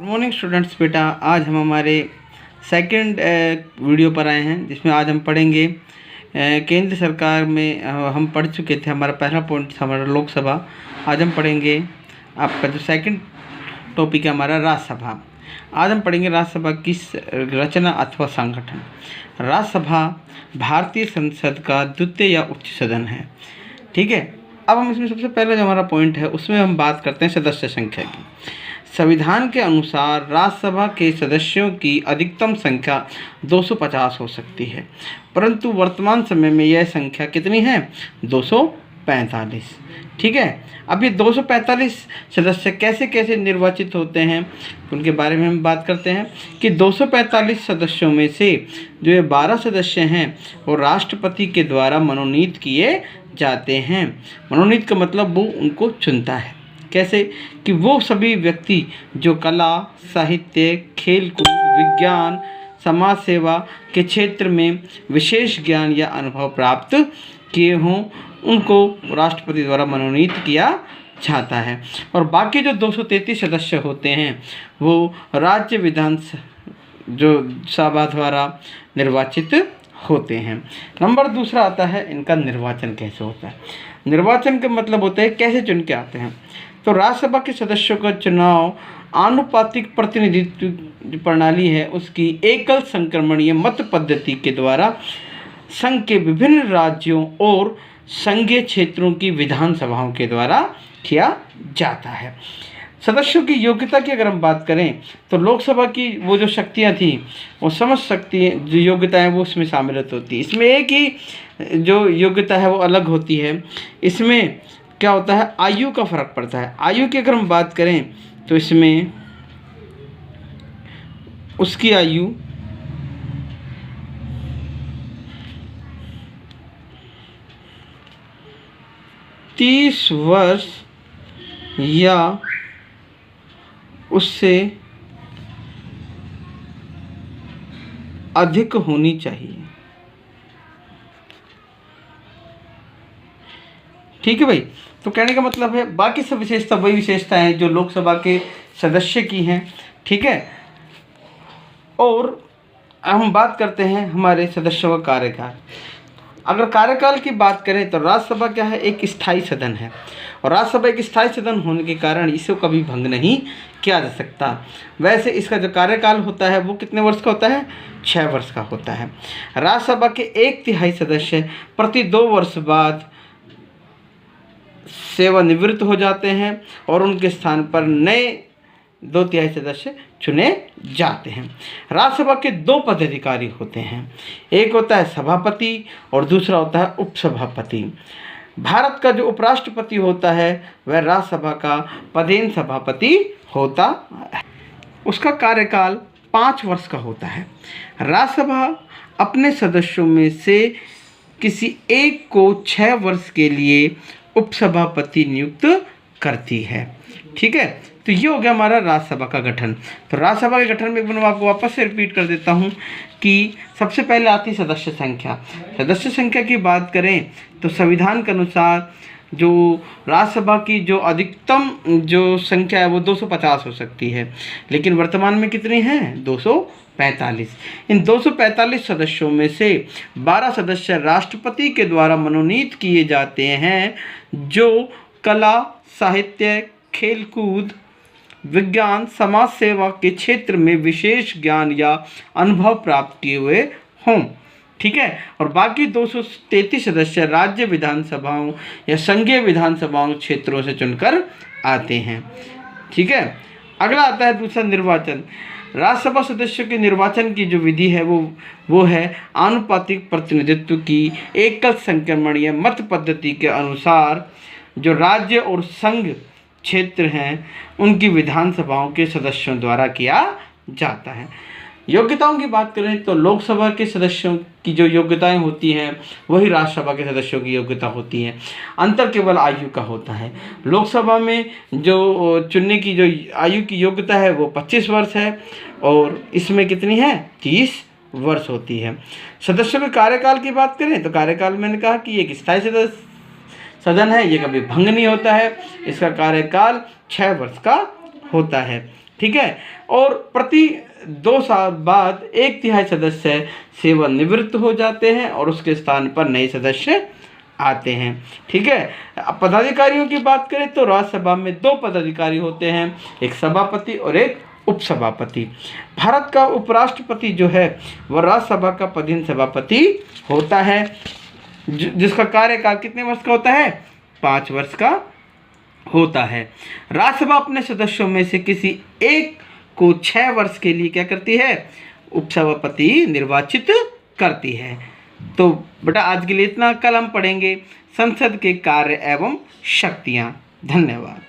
Good morning students. बेटा आज हम हमारे सेकंड वीडियो पर आए हैं, जिसमें आज हम पढ़ेंगे केंद्र सरकार में हम पढ़ चुके थे। हमारा पहला पॉइंट था हमारा लोकसभा। आज हम पढ़ेंगे आपका जो सेकंड टॉपिक है हमारा राज्यसभा। आज हम पढ़ेंगे राज्यसभा की रचना अथवा संगठन। राज्यसभा भारतीय संसद का द्वितीय या उच्च सदन है। ठीक है, अब हम इसमें सबसे पहले जो हमारा पॉइंट है उसमें हम बात करते हैं सदस्य संख्या की। संविधान के अनुसार राज्यसभा के सदस्यों की अधिकतम संख्या 250 हो सकती है, परंतु वर्तमान समय में यह संख्या कितनी है? 245। ठीक है, अब ये 245 सदस्य कैसे कैसे निर्वाचित होते हैं उनके बारे में हम बात करते हैं कि 245 सदस्यों में से जो ये 12 सदस्य हैं वो राष्ट्रपति के द्वारा मनोनीत किए जाते हैं। मनोनीत का मतलब वो उनको चुनता है। कैसे? कि वो सभी व्यक्ति जो कला, साहित्य, खेलकूद, विज्ञान, समाज सेवा के क्षेत्र में विशेष ज्ञान या अनुभव प्राप्त किए हों, उनको राष्ट्रपति द्वारा मनोनीत किया जाता है। और बाकी जो 233 सदस्य होते हैं वो राज्य विधान जो सभा द्वारा निर्वाचित होते हैं। नंबर दूसरा आता है इनका निर्वाचन कैसे होता है। निर्वाचन का मतलब होता है कैसे चुन के आते हैं। तो राज्यसभा के सदस्यों का चुनाव आनुपातिक प्रतिनिधित्व प्रणाली है उसकी एकल संक्रमणीय मत पद्धति के द्वारा संघ के विभिन्न राज्यों और संघीय क्षेत्रों की विधानसभाओं के द्वारा किया जाता है। सदस्यों की योग्यता की अगर हम बात करें तो लोकसभा की वो जो शक्तियाँ थी वो समझ शक्ति जो योग्यताएं वो इसमें शामिल होती है। इसमें एक ही जो योग्यता है वो अलग होती है। इसमें क्या होता है, आयु का फर्क पड़ता है। आयु की अगर हम बात करें तो इसमें उसकी आयु 30 वर्ष या उससे अधिक होनी चाहिए। ठीक है भाई, तो कहने का मतलब है बाकी सब विशेषता वही विशेषताएं जो लोकसभा के सदस्य की हैं। ठीक है, और हम बात करते हैं हमारे सदस्यों का कार्यकाल। अगर कार्यकाल की बात करें तो राज्यसभा क्या है, एक स्थायी सदन है और राज्यसभा एक स्थायी सदन होने के कारण इसे कभी भंग नहीं किया जा सकता। वैसे इसका जो कार्यकाल होता है वो कितने वर्ष का होता है? 6 वर्ष का होता है। राज्यसभा के 1/3 सदस्य प्रति 2 वर्ष बाद सेवानिवृत्त हो जाते हैं और उनके स्थान पर नए 2/3 सदस्य चुने जाते हैं। राज्यसभा के 2 पदाधिकारी होते हैं, एक होता है सभापति और दूसरा होता है उपसभापति। भारत का जो उपराष्ट्रपति होता है वह राज्यसभा का पदेन सभापति होता है। उसका कार्यकाल 5 वर्ष का होता है। राज्यसभा अपने सदस्यों में से किसी एक को 6 वर्ष के लिए उपसभापति नियुक्त करती है। ठीक है, तो ये हो गया हमारा राज्यसभा का गठन। तो राज्यसभा के गठन में मैं आपको वापस से रिपीट कर देता हूँ कि सबसे पहले आती सदस्य संख्या। सदस्य संख्या की बात करें तो संविधान के अनुसार जो राज्यसभा की जो अधिकतम जो संख्या है वो 250 हो सकती है, लेकिन वर्तमान में कितनी है? 245। इन 245 सदस्यों में से 12 सदस्य राष्ट्रपति के द्वारा मनोनीत किए जाते हैं जो कला, साहित्य, खेलकूद, विज्ञान, समाज सेवा के क्षेत्र में विशेष ज्ञान या अनुभव प्राप्त किए हुए हों। ठीक है, और बाकी 233 सदस्य राज्य विधानसभाओं या संघीय विधानसभाओं क्षेत्रों से चुनकर आते हैं। ठीक है, अगला आता है दूसरा निर्वाचन। राज्यसभा सदस्यों के निर्वाचन की जो विधि है वो है आनुपातिक प्रतिनिधित्व की एकल संक्रमणीय मत पद्धति के अनुसार जो राज्य और संघ क्षेत्र हैं उनकी विधानसभाओं के सदस्यों द्वारा किया जाता है। योग्यताओं की बात करें तो लोकसभा के सदस्यों की जो योग्यताएं होती हैं वही राज्यसभा के सदस्यों की योग्यता होती है। अंतर केवल आयु का होता है। लोकसभा में जो चुनने की जो आयु की योग्यता है वो 25 वर्ष है और इसमें कितनी है? 30 वर्ष होती है। सदस्यों के कार्यकाल की बात करें तो कार्यकाल मैंने कहा कि एक स्थायी सदन है, ये कभी भंग नहीं होता है। इसका कार्यकाल 6 वर्ष का होता है। ठीक है। और प्रति 2 साल बाद 1/3 सदस्य सेवानिवृत्त हो जाते हैं और उसके स्थान पर नए सदस्य आते हैं, ठीक है। अब पदाधिकारियों की बात करें तो राज्यसभा में 2 पदाधिकारी होते हैं, एक सभापति और एक उपसभापति। भारत का उपराष्ट्रपति जो है वह राज्यसभा का पदेन सभापति होता है, जिसका कार्यकाल कितने वर्ष का होता है? 5 वर्ष का होता है। राज्यसभा अपने सदस्यों में से किसी एक को 6 वर्ष के लिए क्या करती है? उपसभापति निर्वाचित करती है। तो बेटा आज के लिए इतना, कल हम पढ़ेंगे संसद के कार्य एवं शक्तियाँ। धन्यवाद।